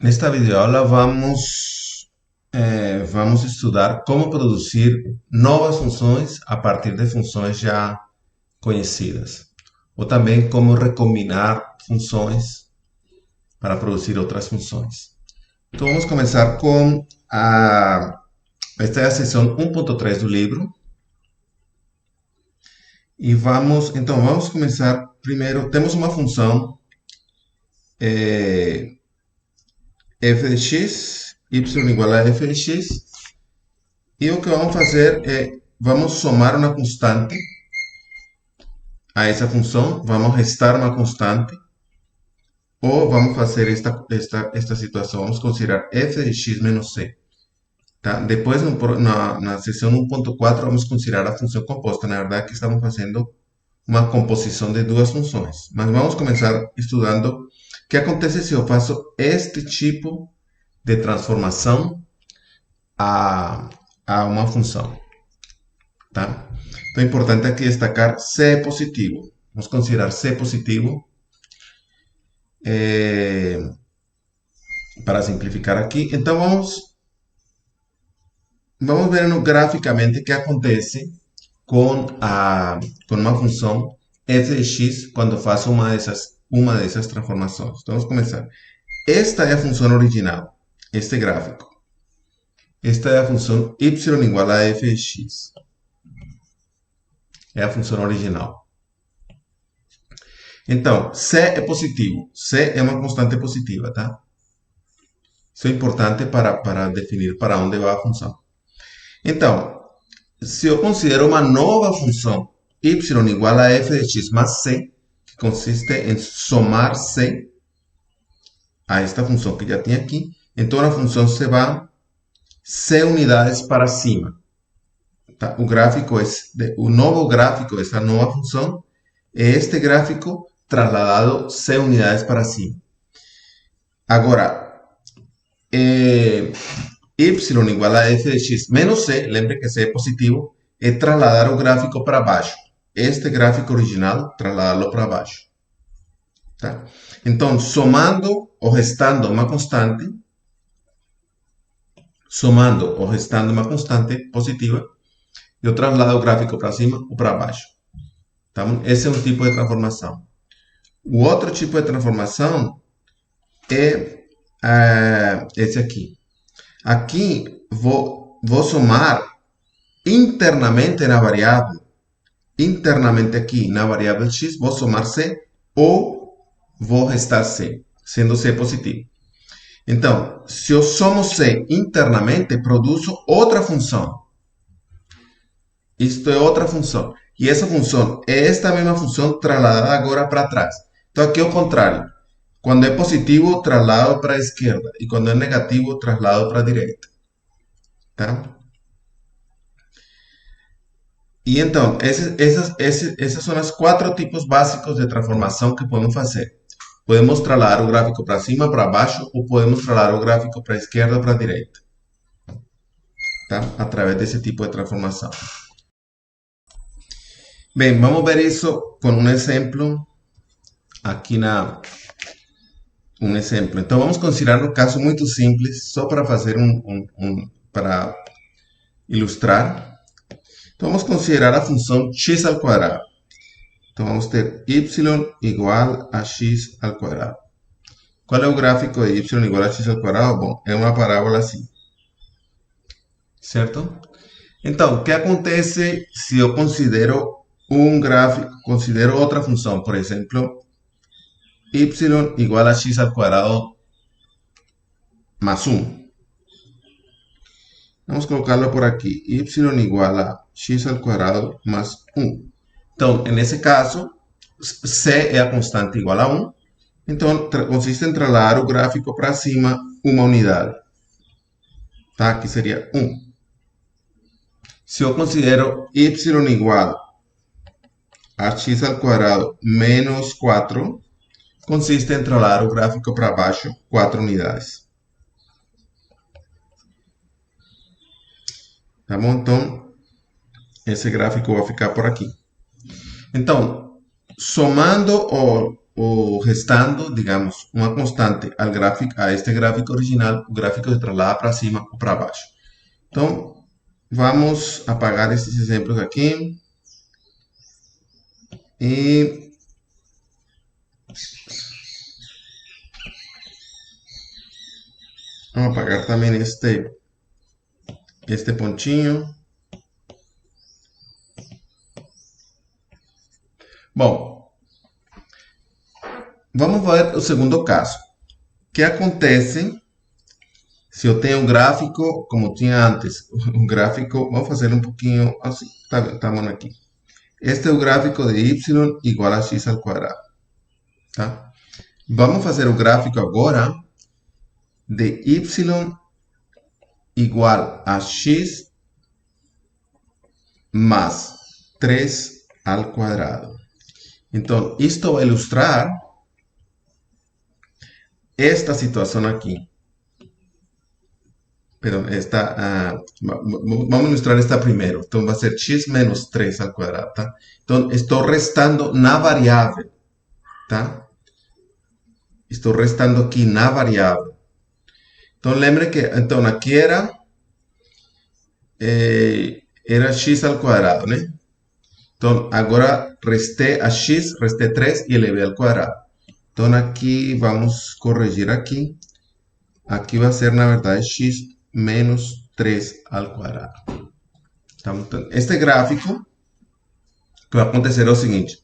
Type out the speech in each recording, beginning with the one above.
Nesta videoaula vamos estudar como produzir novas funções a partir de funções já conhecidas, ou também como recombinar funções para produzir outras funções. Então vamos começar com esta é a seção 1.3 do livro e vamos começar primeiro. Temos uma função f de x, y igual a f de x. E o que vamos fazer é, vamos somar uma constante a essa função, vamos restar uma constante, ou vamos fazer esta situação, vamos considerar f de x menos c. Tá? Depois, na seção 1.4, vamos considerar a função composta. Na verdade, que estamos fazendo uma composição de duas funções. Mas vamos começar estudando o que acontece se eu faço este tipo de transformação a uma função. Tá? Então é importante aqui destacar C é positivo. Vamos considerar C positivo para simplificar aqui. Então vamos ver graficamente o que acontece com uma função f de x quando faço uma dessas transformações. Então vamos começar. Esta é a função original, este gráfico. Esta é a função y igual a f de x. É a função original. Então, C é positivo. C é uma constante positiva, tá? Isso é importante para definir para onde vai a função. Então, se eu considero uma nova função y igual a f de x mais c, que consiste em somar c a esta função que já tinha aqui, então a função se vai c unidades para cima. Tá? O novo gráfico dessa nova função é este gráfico trasladado c unidades para cima. Agora, y igual a f de x menos c, lembre que c é positivo, é trasladar o gráfico para baixo. Este gráfico original, trasladarlo para baixo. Tá? Então, somando ou restando uma constante positiva, eu traslado o gráfico para cima ou para baixo. Tá? Esse é um tipo de transformação. O outro tipo de transformação é esse aqui. Aqui vou somar internamente na variável, internamente aqui na variável x, vou somar c ou vou restar c, sendo c positivo. Então, se eu somo c internamente, produzo outra função. Isto é outra função. E essa função é esta mesma função trasladada agora para trás. Então, aqui é o contrário. Quando é positivo, traslado para a esquerda. E quando é negativo, traslado para a direita. Tá? E então, esses são os quatro tipos básicos de transformação que podemos fazer. Podemos trasladar o gráfico para cima, para baixo, ou podemos trasladar o gráfico para a esquerda ou para a direita. Tá? Através desse tipo de transformação. Bem, vamos ver isso com um exemplo. Aqui um exemplo. Então vamos considerar um caso muito simples, só para fazer para ilustrar. Então vamos considerar a função x ao quadrado. Então vamos ter y igual a x ao quadrado. Qual é o gráfico de y igual a x ao quadrado? Bom, é uma parábola assim. Certo? Então, o que acontece se eu considero considero outra função, por exemplo, y igual a x al cuadrado más 1. Vamos a colocarlo por aquí. Y igual a x al cuadrado más 1. Entonces, en ese caso, c es a constante igual a 1. Entonces, consiste en trasladar el gráfico para cima una unidad. Tá? Aquí sería 1. Si yo considero y igual a x al cuadrado menos 4, consiste en trasladar el gráfico para abajo 4 unidades. Tá bom? Então, esse gráfico vai ficar por aqui. Então, somando o restando, digamos, uma constante a este gráfico original, o gráfico se traslada para cima ou para baixo. Então, vamos apagar esses exemplos aqui. E vamos apagar também este pontinho. Bom, vamos ver o segundo caso. O que acontece se eu tenho um gráfico, como tinha antes, um gráfico, vamos fazer um pouquinho assim, tá bem, estamos aqui. Este é o gráfico de y igual a x ao quadrado, tá? Vamos fazer o gráfico agora de y igual a x más 3 al cuadrado. Então, isto vai ilustrar esta situação aqui. Perdão, vamos ilustrar esta primeiro. Então, vai ser x menos 3 al quadrado, tá? Então, estou restando na variável, tá? Estou restando aqui na variável. Então, lembre que, então, aqui era x al quadrado, né? Então, agora restei a x, restei 3 e elevei ao quadrado. Então, aqui, vamos corrigir aqui. Aqui vai ser, na verdade, x menos 3 ao quadrado. Então, este gráfico, que vai acontecer é o seguinte.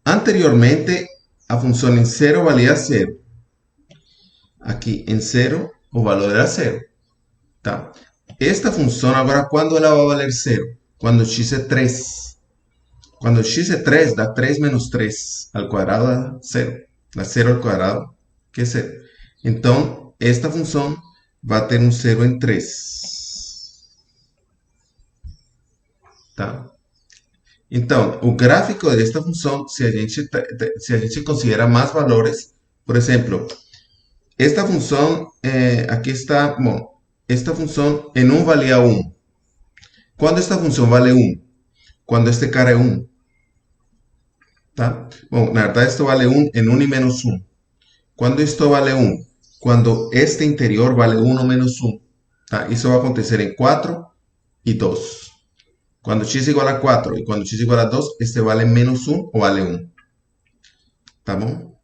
Anteriormente, a função em 0 valia 0. Aqui, em 0, o valor era 0. Tá? Esta função, agora, quando ela vai valer 0? Quando x é 3. Quando x é 3, dá 3 menos 3 ao quadrado dá 0. Dá 0 ao quadrado, que é 0. Então, esta função vai ter um 0 em 3. Tá? Então, o gráfico desta função, se a gente considera mais valores, por exemplo, esta função, aqui está, bom, esta função em 1 valia 1. Quando esta função vale 1? Quando este cara é 1. Tá? Bom, na verdade, esto vale 1 en 1 y menos 1. ¿Cuándo esto vale 1? Cuando este interior vale 1 menos 1. ¿Tá? Eso va a acontecer en 4 y 2. Cuando x igual a 4 y cuando x igual a 2, este vale menos 1 o vale 1. ¿Tá bom?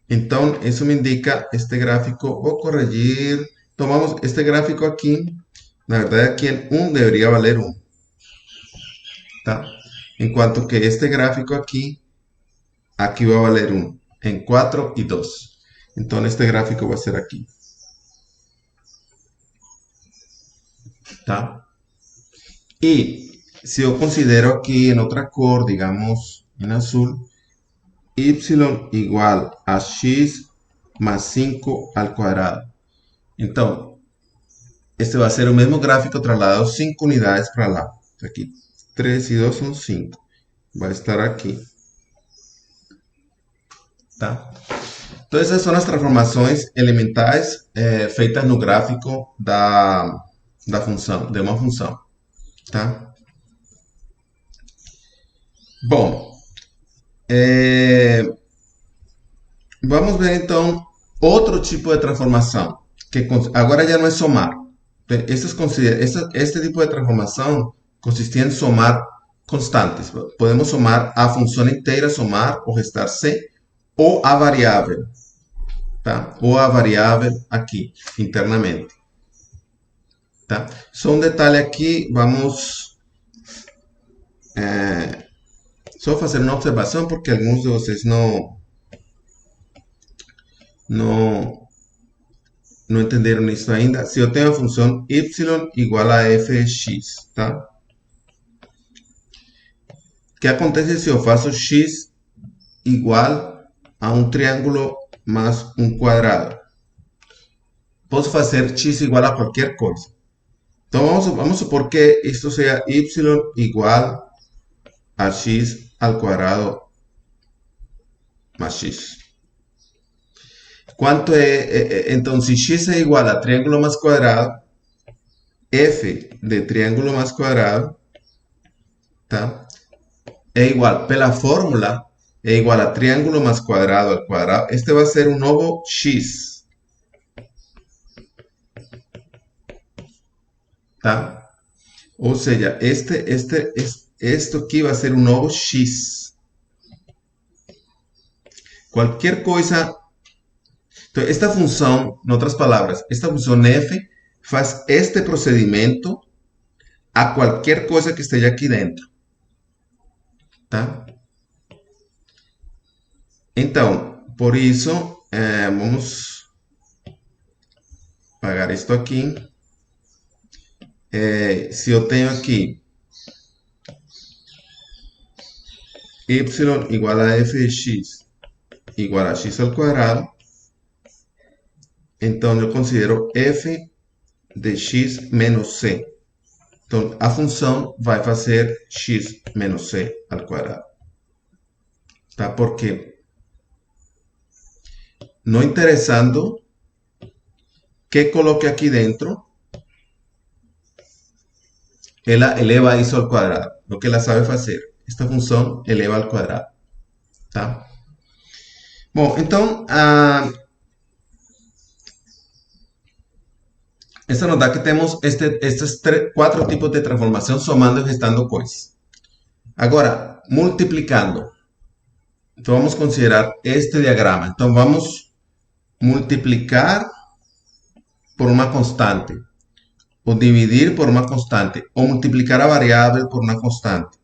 Então, isso me indica este gráfico. Vou corrigir. Tomamos este gráfico aqui. Na verdade, aqui en 1 deveria valer 1. Tá? Enquanto que este gráfico aqui va a valer 1 en 4 y 2. Entonces este gráfico va a ser aquí. ¿Tá? Y si yo considero aquí en otra cor, digamos en azul, y igual a x más 5 al cuadrado. Entonces, este va a ser el mismo gráfico trasladado 5 unidades para lá. Aquí 3 y 2 son 5. Va a estar aquí. Tá? Então, essas são as transformações elementais feitas no gráfico da função, de uma função. Tá? Bom, vamos ver então outro tipo de transformação, que agora já não é somar. Este tipo de transformação consistia em somar constantes. Podemos somar a função inteira, somar ou restar c, ou a variável, tá? Ou a variável aqui, internamente, tá? Só um detalhe aqui, vamos só fazer uma observação, porque alguns de vocês não entenderam isso ainda. Se eu tenho a função y igual a f de x, tá? O que acontece se eu faço x igual a um triângulo mais um quadrado? Posso fazer x igual a qualquer coisa. Então, vamos supor que isto seja y igual a x al quadrado más x. ¿Cuánto es? Entonces, si x es igual a triángulo más cuadrado, f de triángulo más cuadrado, ¿tá? Es igual, pela fórmula, é igual a triángulo más cuadrado al cuadrado. Este va a ser un novo x, tá? Ou seja, esto aqui vai ser um novo x. Qualquer coisa. Então, esta função, em outras palavras, esta função f faz este procedimento a qualquer coisa que esteja aqui dentro, tá? Então, por isso, vamos apagar isto aqui. Se eu tenho aqui y igual a f de x igual a x al cuadrado, então eu considero f de x menos c. Então, a função vai fazer x menos c al cuadrado. Tá? Porque, não interessando que coloque aqui dentro, ela eleva isso al cuadrado. Lo que ela sabe fazer. Esta função eleva al cuadrado. Tá? Bom, então, essa nos dá que temos estes quatro tipos de transformação somando e restando coisas. Agora, multiplicando. Então, vamos considerar este diagrama. Então, vamos multiplicar por uma constante, ou dividir por uma constante, ou multiplicar a variável por uma constante,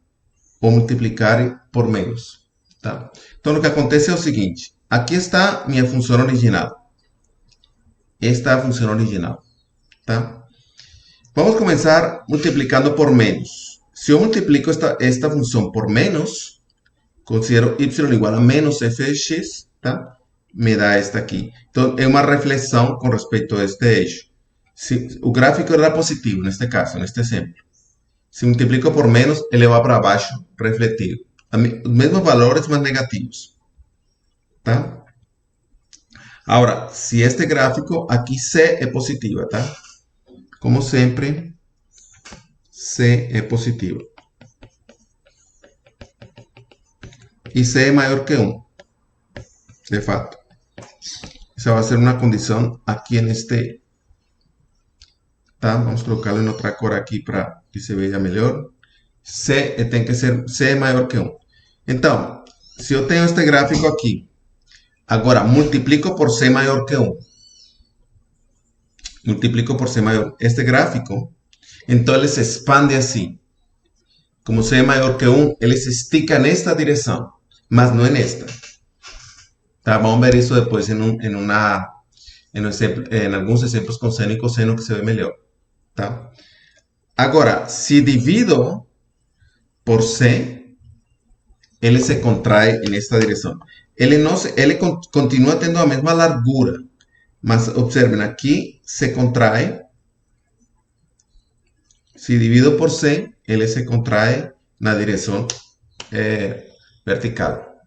ou multiplicar por menos. Tá? Então, o que acontece é o seguinte. Aqui está minha função original. Esta é a função original. Tá? Vamos começar multiplicando por menos. Se eu multiplico esta função por menos, considero y igual a menos f de x, tá? Me dá esta aqui. Então, é uma reflexão com respeito a este eixo. O gráfico era positivo, neste caso, neste exemplo. Se multiplico por menos, ele vai para baixo, refletido. Os mesmos valores, mas negativos. Tá? Agora, se este gráfico, aqui C é positiva, tá? Como sempre, C é positiva. E C é maior que 1. De fato. Essa vai ser uma condição aqui neste. Tá? Vamos colocá-lo em outra cor aqui para que se veja melhor. C tem que ser C é maior que 1. Então, se eu tenho este gráfico aqui, agora multiplico por C maior que 1. Multiplico por C maior este gráfico, então ele se expande assim. Como C é maior que 1, ele se estica nesta direção, mas não nesta. Tá? Vamos ver isso depois em alguns exemplos com seno e cosseno que se vê melhor. Tá? Agora, se divido por C, ele se contrai nesta direção. Ele continua tendo a mesma largura, mas observen, aqui se contrai. Se divido por C, ele se contrai na direção vertical.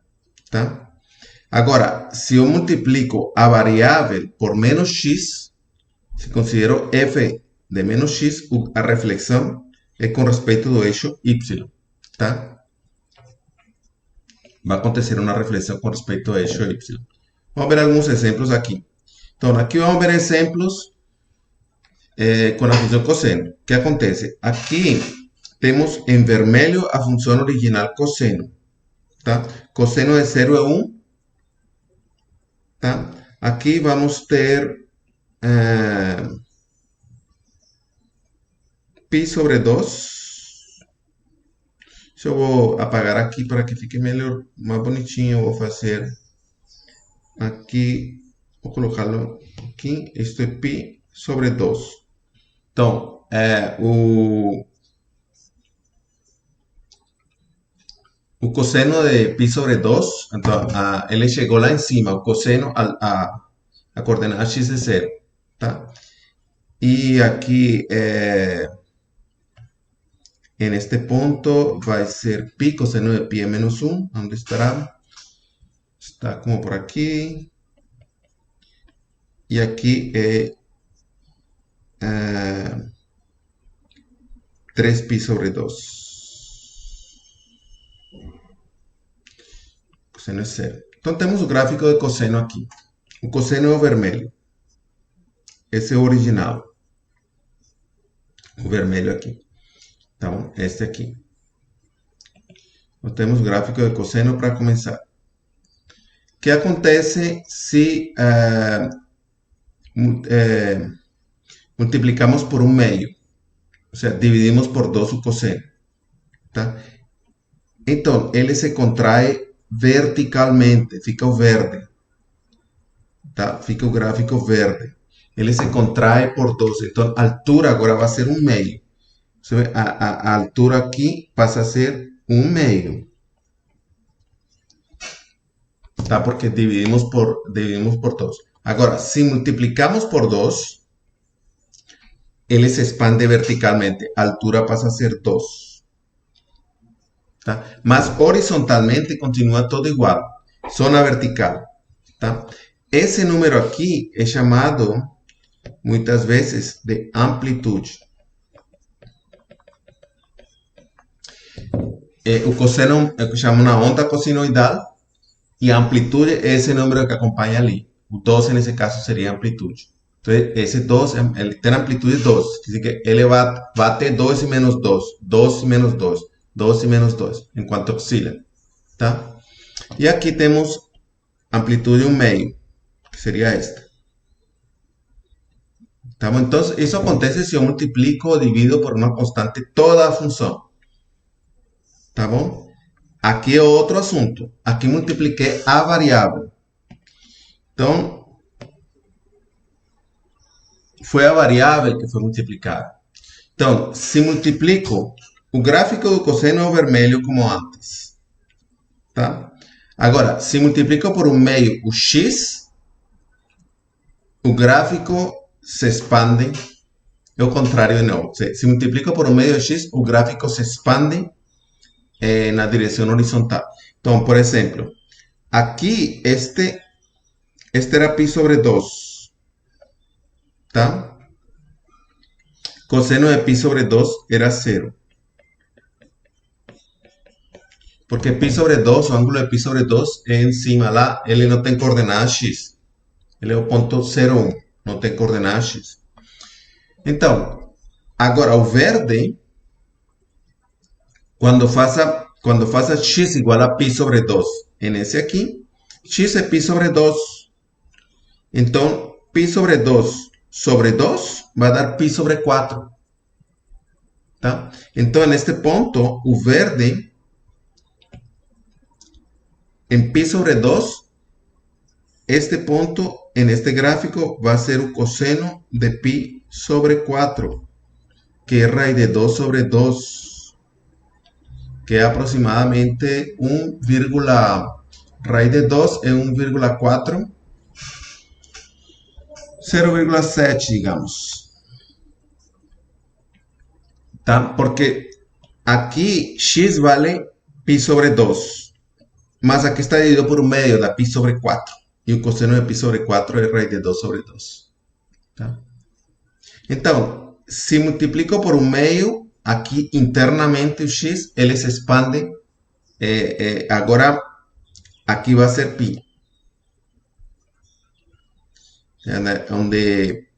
Tá? Agora, se eu multiplico a variável por menos x, se considero f de menos x, a reflexão é com respeito do eixo y. Tá? Vai acontecer uma reflexão com respeito ao eixo y. Vamos ver alguns exemplos aqui. Então, aqui vamos ver exemplos com a função cosseno. O que acontece? Aqui temos em vermelho a função original cosseno. Tá? Cosseno de 0 a 1. Tá? Aqui vamos ter pi sobre 2. Eu vou apagar aqui para que fique melhor, mais bonitinho. Eu vou fazer aqui, vou colocá-lo aqui. Isto é pi sobre 2. Então, o cosseno de pi sobre 2, então, ele chegou lá em cima, o cosseno, a coordenada x é 0, tá? E aqui, en este punto vai ser pi coseno de pi é menos 1. ¿Dónde estará? Está como por aquí. Y aquí es 3 pi sobre 2. Cosseno é zero. Então temos o gráfico de cosseno aqui. O cosseno é o vermelho. Esse é o original. O vermelho aqui. Então, este aqui. Nós temos o gráfico de cosseno para começar. O que acontece se multiplicamos por um meio? Ou seja, dividimos por 2 o cosseno. Tá? Então, ele se contrai verticalmente, fica o verde. Tá? Fica o gráfico verde. Ele se contrai por 2. Então, a altura agora vai ser um meio. Você vê, a altura aqui passa a ser um meio. Tá? Porque dividimos por 2. Agora, se multiplicamos por 2, ele se expande verticalmente. A altura passa a ser 2. Tá? Mas horizontalmente continua todo igual. Só na vertical. Tá? Esse número aqui é chamado, muitas vezes, de amplitude. O cosseno chama uma onda cossinoidal e a amplitude é esse número que acompanha ali. O 2, nesse caso, seria a amplitude. Então, esse 2, ele tem amplitude 2. Quer dizer que ele vai ter 2 e menos 2, 2 e menos 2, 2 e menos 2, enquanto oscila. Tá? E aqui temos amplitude 1 meio, que seria esta. Tá bom? Então, isso acontece se eu multiplico ou divido por uma constante toda a função. Tá bom? Aqui é outro assunto. Aqui multipliquei a variável. Então, foi a variável que foi multiplicada. Então, se multiplico, o gráfico do cosseno é o vermelho como antes. Tá? Agora, se multiplico por um meio o x, o gráfico se expande. É o contrário de novo. Se multiplico por um meio x, o gráfico se expande na direção horizontal. Então, por exemplo, aqui este era π sobre 2. Tá? Cosseno de π sobre 2 era 0. Porque π sobre 2, o ângulo de π sobre 2 é em cima lá, ele não tem coordenada x. Ele é o ponto 0,1, não tem coordenada x. Então, agora o verde, quando faça x igual a π sobre 2 em esse aqui, x é π sobre 2. Então, π sobre 2 vai dar π sobre 4. Tá? Então, neste ponto, o verde, em π sobre 2, este ponto, en este gráfico, va a ser o cosseno de π sobre 4, que é raíz de 2 sobre 2. Que é aproximadamente 1, raíz de 2 é 1,4, 0,7, digamos. Tá? Porque aqui x vale π sobre 2, mas aqui está dividido por meio da π sobre 4. E o cosseno de π sobre 4 é raíz de 2 sobre 2. Tá? Então, se multiplico por um meio, aqui internamente o x, ele se expande. Agora, aqui vai ser π. Onde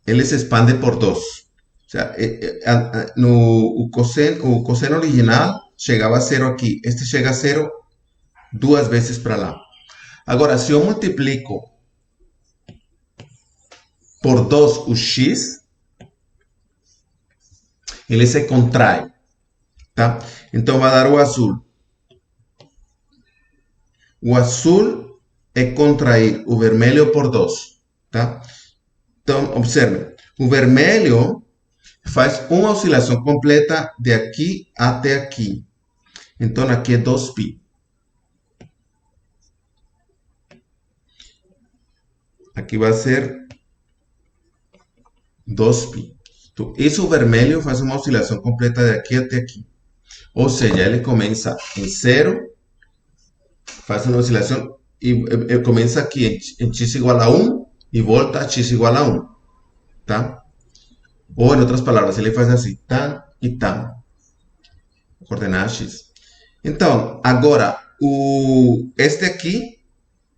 ele se expande por 2. O sea, o cosseno original chegava a 0 aqui. Este chega a 0 duas vezes para lá. Agora, se eu multiplico por 2 o x, ele se contrai. Tá? Então, vai dar o azul. O azul é contrair o vermelho por 2. Tá? Então, observe. O vermelho faz uma oscilação completa de aqui até aqui. Então, aqui é 2π. Aqui vai ser 2π. Então, isso vermelho faz uma oscilação completa de aqui até aqui. Ou seja, ele começa em 0, faz uma oscilação e começa aqui em x igual a 1 e volta a x igual a 1. Tá? Ou, em outras palavras, ele faz assim, tan e tan. Coordenada x. Então, agora, este aqui,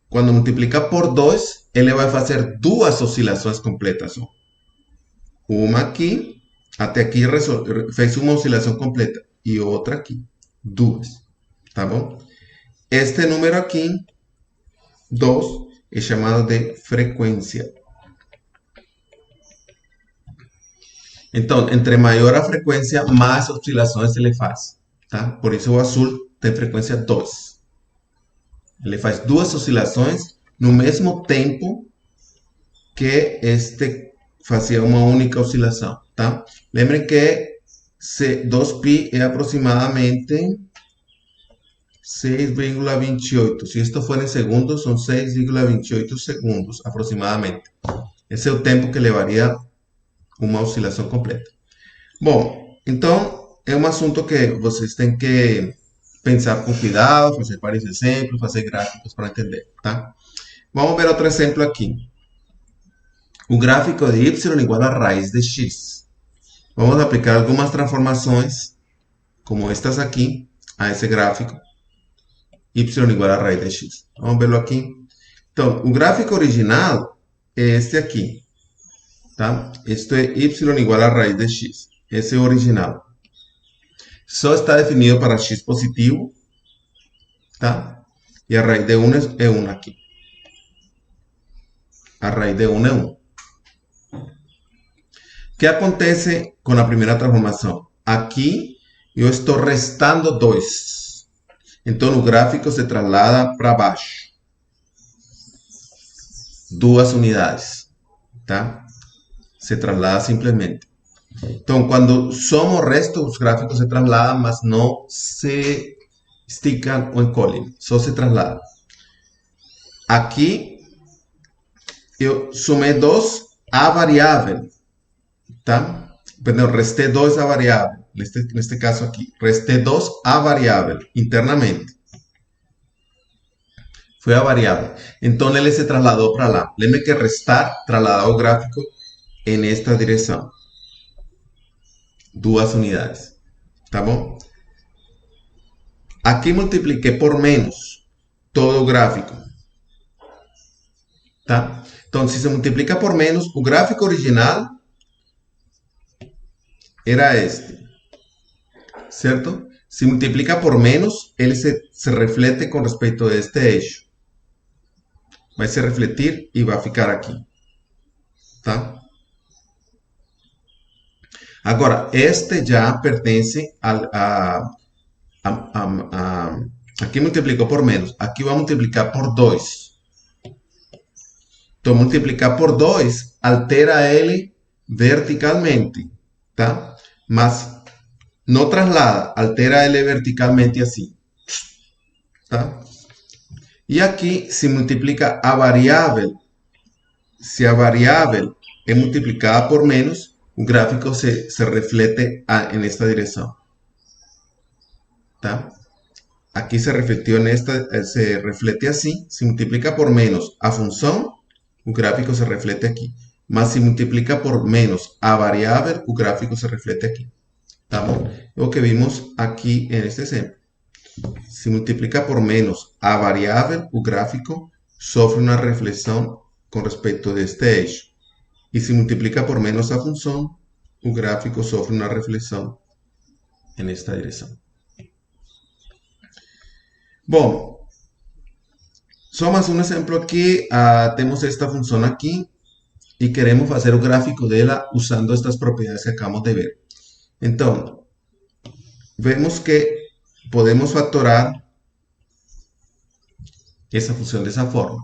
quando multiplica por 2, ele vai fazer duas oscilações completas. Ó. Uma aqui, até aqui fez uma oscilação completa. E outra aqui, duas. Tá bom? Este número aqui, 2, é chamado de frequência. Então, entre maior a frequência, mais oscilações ele faz. Tá? Por isso o azul tem frequência 2. Ele faz duas oscilações no mesmo tempo que este fazia uma única oscilação. Tá? Lembrem que 2π é aproximadamente 6,28. Se isto for em segundos, são 6,28 segundos aproximadamente. Esse é o tempo que levaria uma oscilação completa. Bom, então é um assunto que vocês têm que pensar com cuidado, fazer vários exemplos, fazer gráficos para entender, tá? Vamos ver outro exemplo aqui. O gráfico de y igual a raiz de x. Vamos aplicar algumas transformações, como estas aqui, a esse gráfico. Y igual a raiz de x. Vamos verlo aqui. Então, o gráfico original é este aqui. Tá? Isto é y igual a raiz de x. Esse é o original. Só está definido para x positivo. Tá? E a raiz de 1 é 1 aqui. A raiz de 1 é 1. O que acontece com a primeira transformação? Aqui eu estou restando 2. Então o gráfico se traslada para baixo. 2 unidades. Tá? Se traslada simplesmente. Então, quando somos resto, os gráficos se trasladam, mas não se esticam ou encolhem. Só se trasladam. Aqui, eu somei 2 a variável. Tá? Perdão, restei 2 a variável. Neste caso aqui. Restei 2 a variável, internamente. Foi a variável. Então, ele se trasladou para lá. Lembre que restar trasladar o gráfico em esta direção. 2 unidades. Tá bom? Aqui multipliquei por menos todo o gráfico. Tá? Então, se se multiplica por menos, o gráfico original era este. Certo? Se multiplica por menos, ele se reflete com respeito a este eixo. Vai se refletir e vai ficar aqui. Tá? Agora, este já pertence aqui multiplicou por menos. Aqui vai multiplicar por 2. Então, multiplicar por 2 altera ele verticalmente. Tá? Mas não traslada, altera ele verticalmente assim. Tá? E aqui se multiplica a variável. Se a variável é multiplicada por menos, o gráfico se reflete en esta direção. Tá? Aqui se refletiu se reflete assim. Se multiplica por menos a função, o gráfico se reflete aqui. Mas se multiplica por menos a variável, o gráfico se reflete aqui. Tá bom? É o que vimos aqui neste exemplo. Se multiplica por menos a variável, o gráfico sofre uma reflexão com respeito deste eixo. E se multiplica por menos a função, o gráfico sofre uma reflexão nesta direção. Bom, só mais um exemplo aqui. Temos esta função aqui e queremos fazer o gráfico dela usando estas propriedades que acabamos de ver. Então, vemos que podemos factorar essa função dessa forma.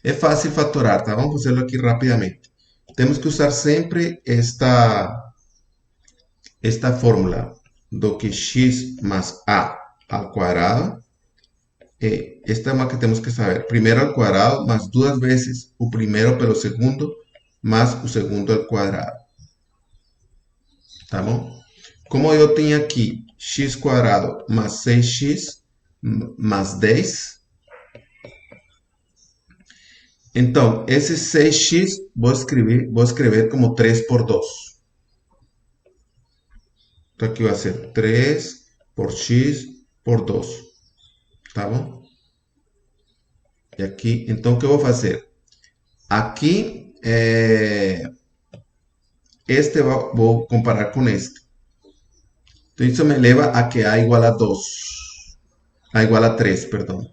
É fácil factorar, tá? Vamos fazê-lo aqui rapidamente. Temos que usar sempre esta fórmula do que x mais a ao quadrado. Esta é uma que temos que saber. Primeiro ao quadrado mais 2 vezes o primeiro pelo segundo mais o segundo ao quadrado. Tá bom? Como eu tenho aqui x quadrado mais 6x mais 10. Então, esse 6x vou escrever como 3 por 2. Então, aqui vai ser 3 por x por 2. Tá bom? E aqui, então, o que eu vou fazer? Aqui, vou comparar com este. Então, isso me leva a que A igual a 2. A igual a 3, perdão.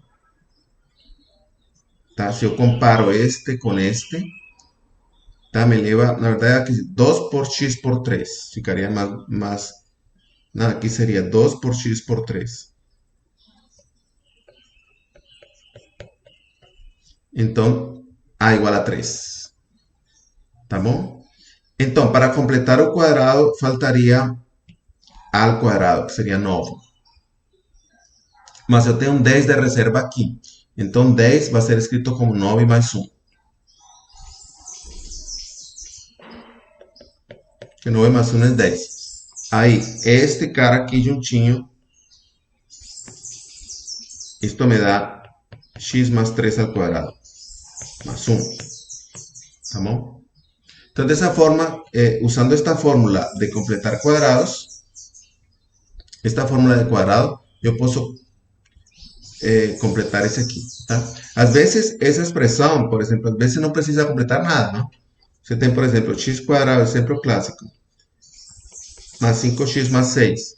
Tá? Se eu comparo este com este, tá? Me leva, na verdade, aqui 2 por x por 3. Ficaria más. Não, aqui seria 2 por x por 3. Então, A igual a 3. Tá bom? Então, para completar o quadrado, faltaria A al quadrado, que seria 9. Mas eu tenho um 10 de reserva aqui. Então, 10 vai ser escrito como 9 mais 1. Que 9 mais 1 é 10. Aí, este cara aqui juntinho, isto me dá x más 3 al quadrado, más 1. ¿Tá bom? Então, dessa forma, usando esta fórmula de completar cuadrados, esta fórmula de cuadrado, eu posso completar esse aqui, tá? Às vezes, essa expressão, por exemplo, às vezes não precisa completar nada, não? Você tem, por exemplo, x quadrado, exemplo clássico, más 5x más 6.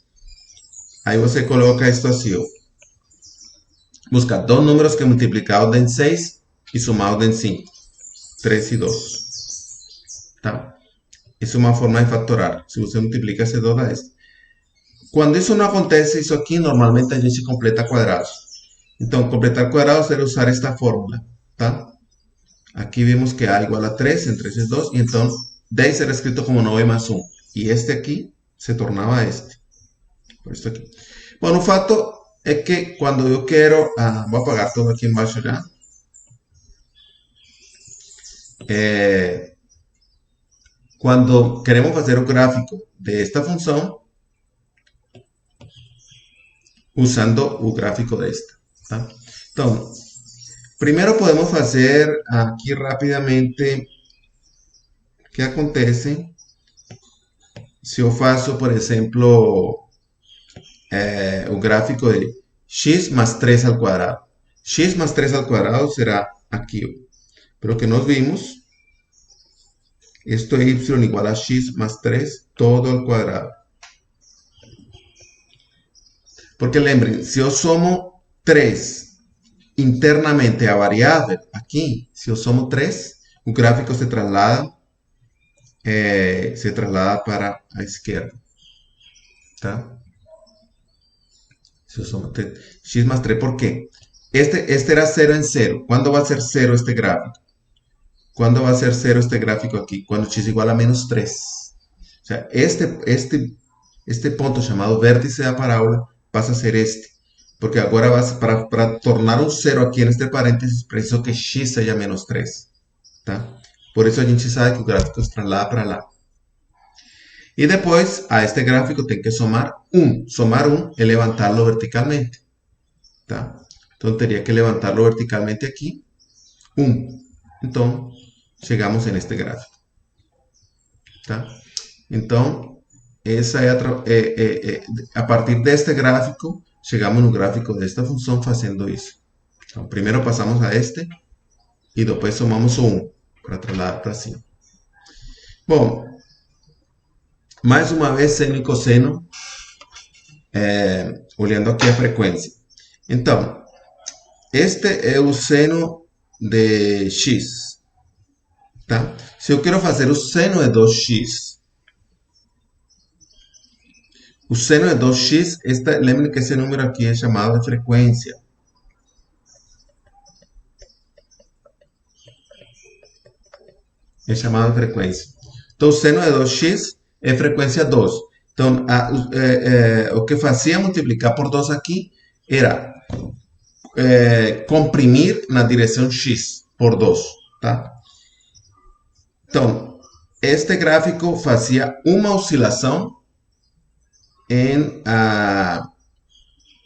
Aí você coloca isto assim, ó. Busca dos números que multiplicados den 6 e somados den 5. 3 e 2. Tá? Isso é uma forma de factorar. Se você multiplica esse 2 a este. Quando isso não acontece, isso aqui, normalmente a gente completa quadrados. Então, completar quadrados é usar esta fórmula. Tá? Aqui vemos que A igual a 3 entre esses dois. E então, 10 era escrito como 9 mais 1. E este aqui se tornava este. Por isso aqui. Bom, o fato é que quando eu quero... vou apagar tudo aqui embaixo já. Quando queremos fazer o gráfico desta função, usando o gráfico desta. Tá? Então, primeiro podemos fazer aqui rapidamente o que acontece se eu faço, por exemplo, o gráfico de x más 3 al quadrado. X más 3 al quadrado será aqui. Pero que nós vimos, esto es y igual a x más 3 todo al quadrado. Porque lembrem, se eu somo 3 internamente a variável, aqui, se eu somo 3, o gráfico se traslada para a esquerda. Tá? Se eu somo 3, x más 3, ¿por quê? Este era 0 en 0. ¿Cuándo va a ser 0 este gráfico? ¿Cuándo va a ser 0 este gráfico aquí? Cuando x igual a menos 3. O sea, este ponto chamado vértice da parábola passa a ser este. Porque agora, para tornar um 0 aqui neste parênteses, preciso que x seja menos 3. Tá? Por isso a gente sabe que o gráfico se traslada para lá. E depois, a este gráfico tem que somar 1. Somar 1 é levantá-lo verticalmente. Tá? Então, teria que levantá-lo verticalmente aqui. 1. Então, chegamos neste gráfico. Tá? Então, essa a partir deste gráfico, chegamos no gráfico desta função fazendo isso. Então, primeiro passamos a este e depois somamos o 1 para trasladar para cima. Bom, mais uma vez seno e cosseno, olhando aqui a frequência. Então, este é o seno de x. Tá? Se eu quero fazer o seno de 2x, o seno de 2x, lembrem que esse número aqui é chamado de frequência. É chamado de frequência. Então, o seno de 2x é frequência 2. Então, o que fazia multiplicar por 2 aqui era comprimir na direção x por 2. Tá? Então, este gráfico fazia uma oscilação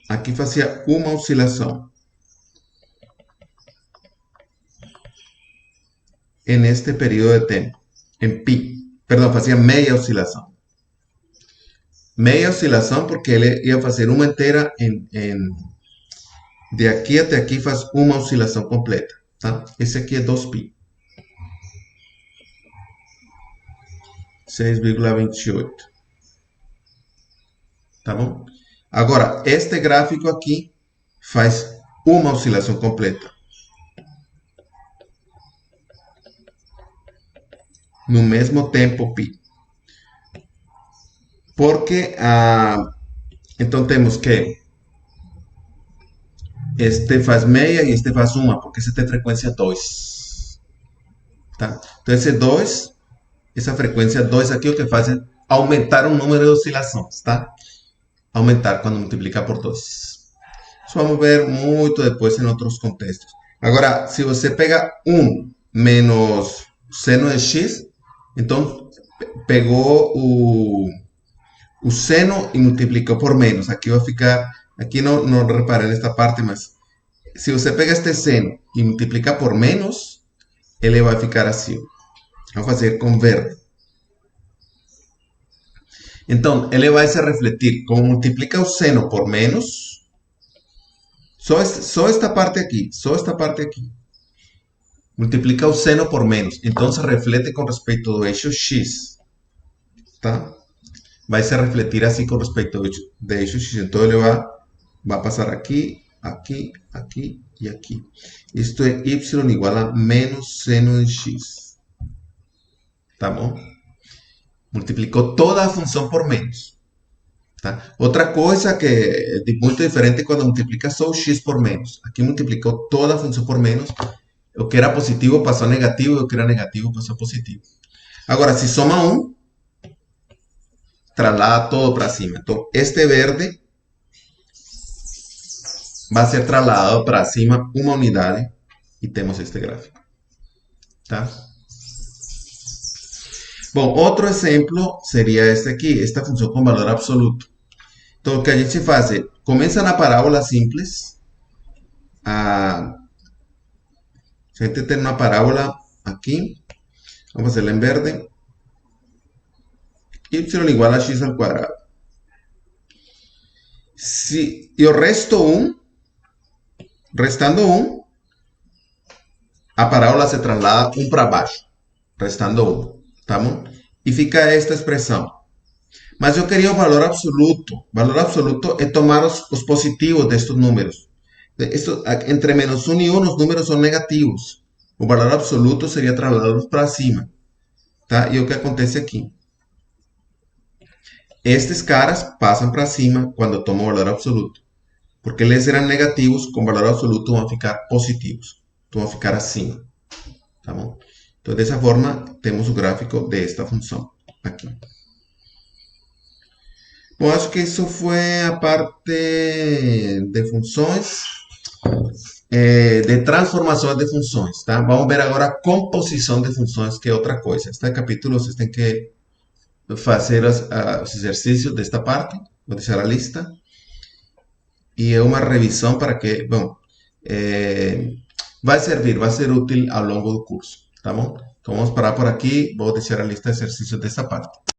aqui fazia uma oscilação neste período de tempo, em pi. Perdão, fazia meia oscilação. Meia oscilação porque ele ia fazer uma inteira de aqui até aqui faz uma oscilação completa, tá? Esse aqui é 2π. 6,28. Tá bom? Agora, este gráfico aqui faz uma oscilação completa. No mesmo tempo π. Porque, então temos que este faz meia e este faz uma, porque esse tem frequência 2. Tá? Então esse 2, essa frequência 2 aqui, o que faz é aumentar o número de oscilações, tá? Aumentar quando multiplica por 2. Isso vamos ver muito depois em outros contextos. Agora, se você pega 1 menos seno de x, então pegou o seno e multiplicou por menos. Aqui vai ficar, aqui não reparei nesta parte, mas se você pega este seno e multiplica por menos, ele vai ficar assim. Vamos fazer com verde. Então, ele vai se refletir. Como multiplica o seno por menos, só esta parte aqui, multiplica o seno por menos. Então, se reflete com respeito do eixo x. Tá? Vai se refletir assim com respeito do eixo x. Então, ele vai passar aqui, aqui, aqui e aqui. Isto é y igual a menos seno de x. Tá bom? Multiplicou toda a função por menos. Tá? Outra coisa que é muito diferente quando multiplica só o x por menos. Aqui multiplicou toda a função por menos. O que era positivo passou a negativo, e o que era negativo passou a positivo. Agora, se soma 1, traslada todo para cima. Então, este verde vai ser trasladado para cima uma unidade e temos este gráfico. Tá? Bom, outro exemplo seria este aqui, esta função com valor absoluto. Então, o que a gente faz é, começa na parábola simples. Se a gente tem uma parábola aqui, vamos fazerla em verde. Y igual a x al cuadrado. Si yo resto 1, restando 1, a parábola se traslada 1 para baixo, restando 1, tá bom? E fica esta expressão. Mas eu queria o valor absoluto. O valor absoluto é tomar os positivos destes números. Entre menos 1 e 1, os números são negativos. O valor absoluto seria trasladados para cima. Tá? E o que acontece aqui? Estes caras passam para cima quando tomo o valor absoluto. Porque eles eram negativos, com valor absoluto vão ficar positivos. Então vão ficar acima. Tá bom? Então, dessa forma, temos o gráfico desta função aqui. Bom, acho que isso foi a parte de funções, de transformações de funções, tá? Vamos ver agora a composição de funções, que é outra coisa. Este capítulo vocês têm que fazer os exercícios desta parte, vou deixar a lista. E é uma revisão para que, bom, vai ser útil ao longo do curso, tá bom? Então vamos parar por aqui, vou deixar a lista de exercícios desta parte.